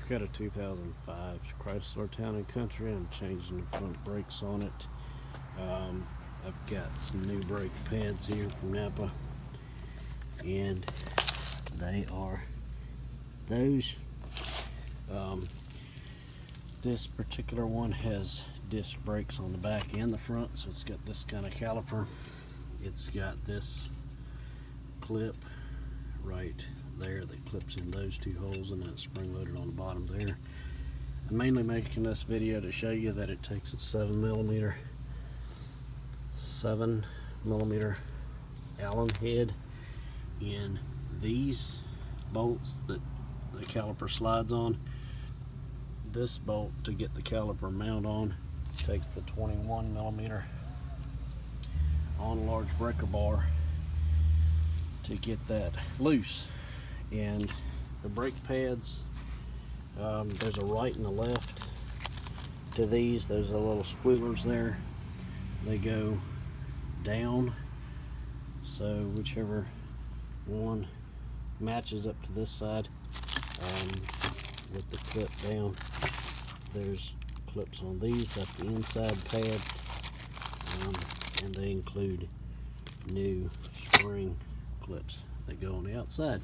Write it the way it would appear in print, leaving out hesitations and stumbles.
I've got a 2005 Chrysler Town & Country. I'm changing the front brakes on it. I've got some new brake pads here from Napa, and they are those. This particular one has disc brakes on the back and the front, so it's got this kind of caliper. It's got this clip right there that clips in those two holes, and then it's spring loaded on the bottom there. I'm mainly making this video to show you that it takes a 7 millimeter Allen head in these bolts that the caliper slides on. This bolt, to get the caliper mount on, takes the 21 millimeter on large breaker bar to get that loose. And the brake pads, there's a right and a left to these. There's a little squealers there. They go down, so whichever one matches up to this side, with the clip down. There's clips on these. That's the inside pad, and they include new spring clips that go on the outside.